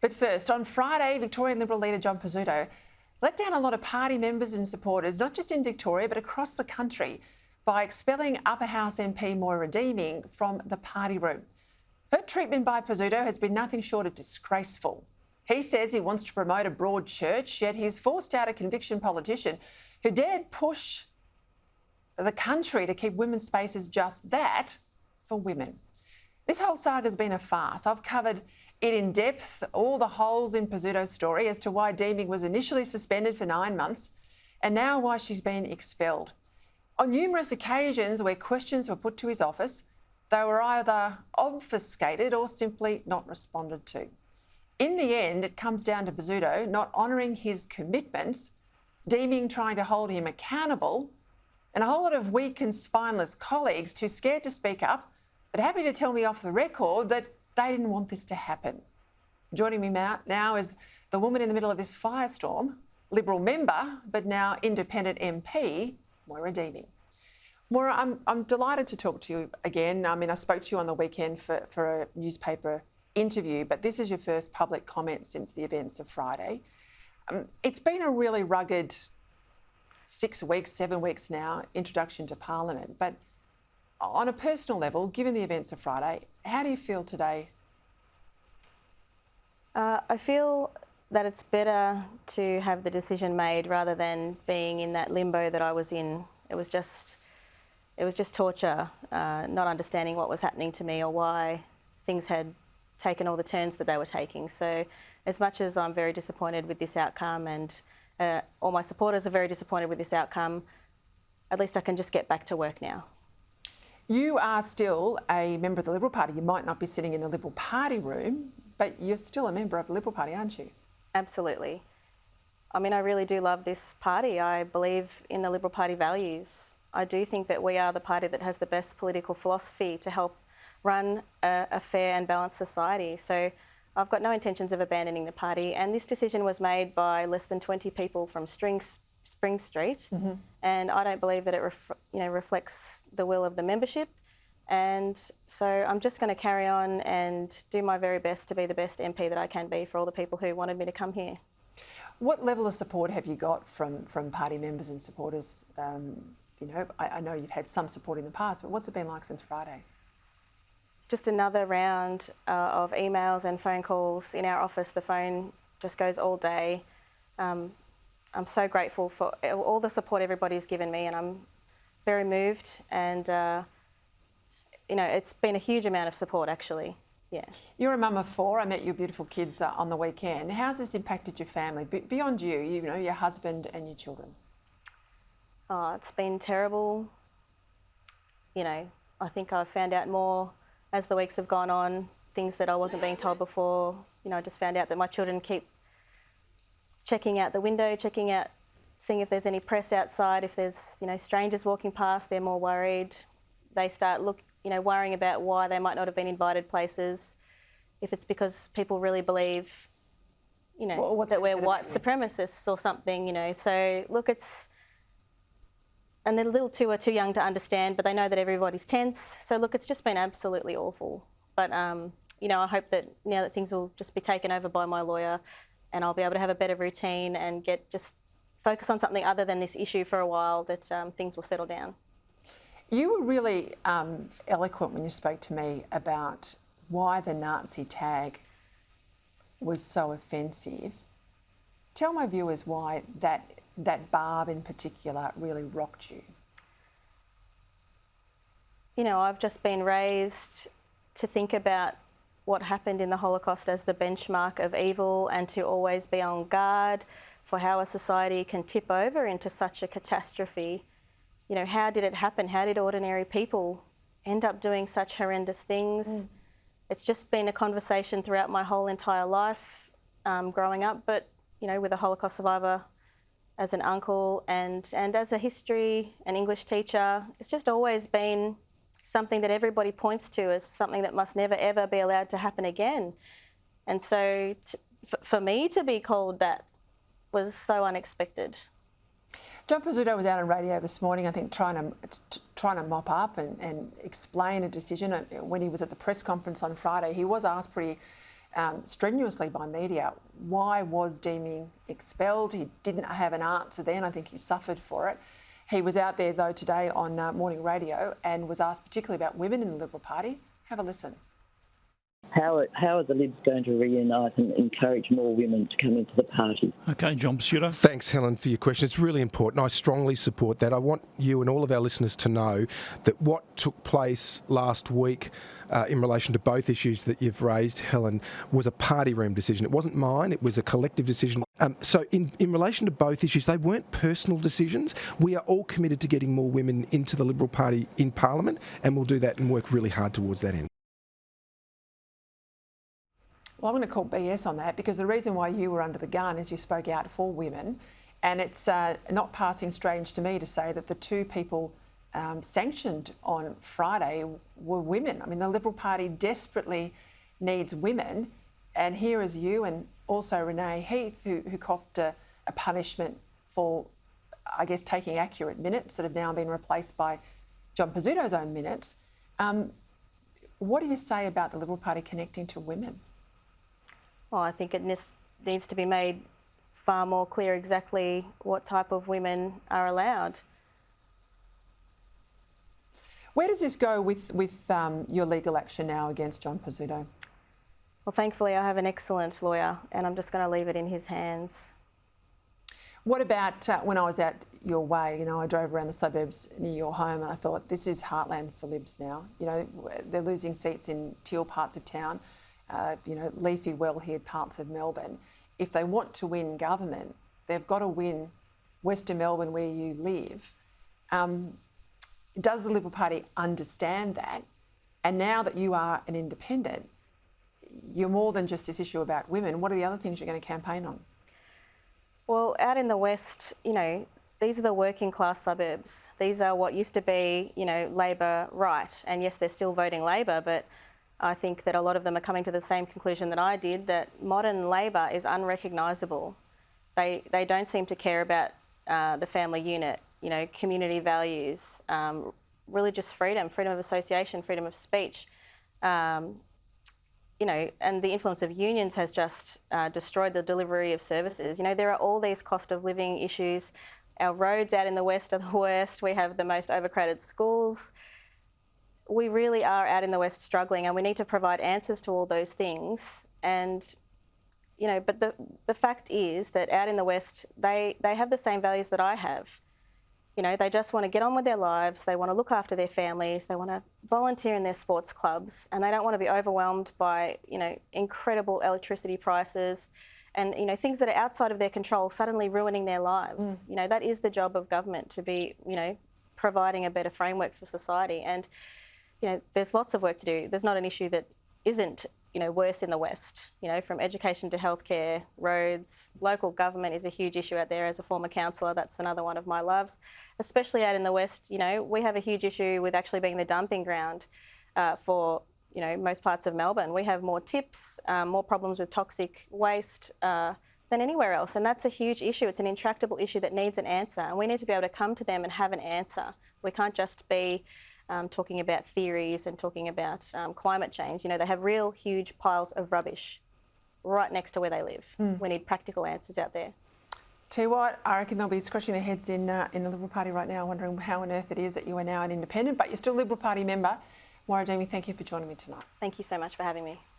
But first, on Friday, Victorian Liberal leader John Pizzuto let down a lot of party members and supporters, not just in Victoria but across the country, by expelling Upper House MP Moira Deeming from the party room. Her treatment by Pizzuto has been nothing short of disgraceful. He says he wants to promote a broad church, yet he's forced out a conviction politician who dared push the country to keep women's spaces just that, for women. This whole saga's been a farce. I've covered it in depth, all the holes in Pizzuto's story as to why Deeming was initially suspended for 9 months and now why she's been expelled. On numerous occasions where questions were put to his office, they were either obfuscated or simply not responded to. In the end, it comes down to Pizzuto not honouring his commitments, Deeming trying to hold him accountable, and a whole lot of weak and spineless colleagues too scared to speak up, but happy to tell me off the record that they didn't want this to happen. Joining me now is the woman in the middle of this firestorm, Liberal member, but now independent MP, Moira Deeming. Moira, I'm delighted to talk to you again. I mean, I spoke to you on the weekend for a newspaper interview, but this is your first public comment since the events of Friday. It's been a really rugged 6 weeks, 7 weeks now, introduction to Parliament. But on a personal level, given the events of Friday, how do you feel today? I feel that it's better to have the decision made rather than being in that limbo that I was in. It was just torture, not understanding what was happening to me or why things had taken all the turns that they were taking. So as much as I'm very disappointed with this outcome and all my supporters are very disappointed with this outcome, at least I can just get back to work now. You are still a member of the Liberal Party. You might not be sitting in the Liberal Party room, but you're still a member of the Liberal Party, aren't you? Absolutely. I mean, I really do love this party. I believe in the Liberal Party values. I do think that we are the party that has the best political philosophy to help run a fair and balanced society. So I've got no intentions of abandoning the party, and this decision was made by less than 20 people from Spring Street, and I don't believe that it reflects the will of the membership. And so I'm just going to carry on and do my very best to be the best MP that I can be for all the people who wanted me to come here. What level of support have you got from party members and supporters? I know you've had some support in the past, but what's it been like since Friday? Just another round of emails and phone calls. In our office, the phone just goes all day. I'm so grateful for all the support everybody's given me, and I'm very moved. And it's been a huge amount of support, actually. Yeah. You're a mum of 4. I met your beautiful kids on the weekend. How's this impacted your family beyond you? Your husband and your children. Oh, it's been terrible. I think I've found out more as the weeks have gone on, things that I wasn't being told before. I just found out that my children keep checking out the window, seeing if there's any press outside. If there's, strangers walking past, they're more worried. They start worrying about why they might not have been invited places. If it's because people really believe, that we're white supremacists or something, So look, and the little two are too young to understand, but they know that everybody's tense. So look, it's just been absolutely awful. But, I hope that now that things will just be taken over by my lawyer and I'll be able to have a better routine and just focus on something other than this issue for a while, that things will settle down. You were really eloquent when you spoke to me about why the Nazi tag was so offensive. Tell my viewers why that barb in particular really rocked you. I've just been raised to think about what happened in the Holocaust as the benchmark of evil and to always be on guard for how a society can tip over into such a catastrophe. How did it happen? How did ordinary people end up doing such horrendous things? It's just been a conversation throughout my whole entire life growing up, but, with a Holocaust survivor as an uncle and as a history and English teacher, it's just always been something that everybody points to as something that must never, ever be allowed to happen again. And so for me to be called that was so unexpected. John Pizzuto was out on radio this morning, I think, trying to mop up and explain a decision. When he was at the press conference on Friday, he was asked pretty strenuously by media. Why was Deeming expelled? He didn't have an answer then. I think he suffered for it. He was out there, though, today on morning radio and was asked particularly about women in the Liberal Party. Have a listen. How are the Libs going to reunite and encourage more women to come into the party? Okay, John Pseudo. Thanks, Helen, for your question. It's really important. I strongly support that. I want you and all of our listeners to know that what took place last week in relation to both issues that you've raised, Helen, was a party room decision. It wasn't mine. It was a collective decision. So in relation to both issues, they weren't personal decisions. We are all committed to getting more women into the Liberal Party in Parliament, and we'll do that and work really hard towards that end. Well, I'm going to call BS on that, because the reason why you were under the gun is you spoke out for women, and it's not passing strange to me to say that the two people sanctioned on Friday were women. I mean, the Liberal Party desperately needs women, and here is you and also Renee Heath, who copped a punishment for, I guess, taking accurate minutes that have now been replaced by John Pizzuto's own minutes. What do you say about the Liberal Party connecting to women? Well, I think it needs to be made far more clear exactly what type of women are allowed. Where does this go with your legal action now against John Pizzuto? Well, thankfully I have an excellent lawyer, and I'm just going to leave it in his hands. What about when I was out your way? You know, I drove around the suburbs near your home and I thought, this is heartland for Libs now. You know, they're losing seats in teal parts of town. You know, leafy, well-haired parts of Melbourne. If they want to win government, they've got to win Western Melbourne where you live. Does the Liberal Party understand that? And now that you are an independent, you're more than just this issue about women. What are the other things you're going to campaign on? Well, out in the West, you know, these are the working class suburbs. These are what used to be, you know, Labor right. And yes, they're still voting Labor, but I think that a lot of them are coming to the same conclusion that I did, that modern Labor is unrecognisable. They don't seem to care about the family unit, you know, community values, religious freedom, freedom of association, freedom of speech. You know, and the influence of unions has just destroyed the delivery of services. You know, there are all these cost of living issues. Our roads out in the West are the worst. We have the most overcrowded schools. We really are out in the West struggling, and we need to provide answers to all those things. And, you know, but the fact is that out in the West, they have the same values that I have. You know, they just want to get on with their lives, they want to look after their families, they want to volunteer in their sports clubs, and they don't want to be overwhelmed by, you know, incredible electricity prices and, you know, things that are outside of their control suddenly ruining their lives. You know, that is the job of government, to be, you know, providing a better framework for society. And, you know, there's lots of work to do. There's not an issue that isn't, you know, worse in the West. You know, from education to healthcare, roads, local government is a huge issue out there. As a former councillor, that's another one of my loves. Especially out in the West, you know, we have a huge issue with actually being the dumping ground for, you know, most parts of Melbourne. We have more tips, more problems with toxic waste than anywhere else, and that's a huge issue. It's an intractable issue that needs an answer, and we need to be able to come to them and have an answer. We can't just be talking about theories and talking about climate change. You know, they have real huge piles of rubbish right next to where they live. We need practical answers out there. Tell you what, I reckon they'll be scratching their heads in the Liberal Party right now, wondering how on earth it is that you are now an independent, but you're still a Liberal Party member. Moira Deeming, thank you for joining me tonight. Thank you so much for having me.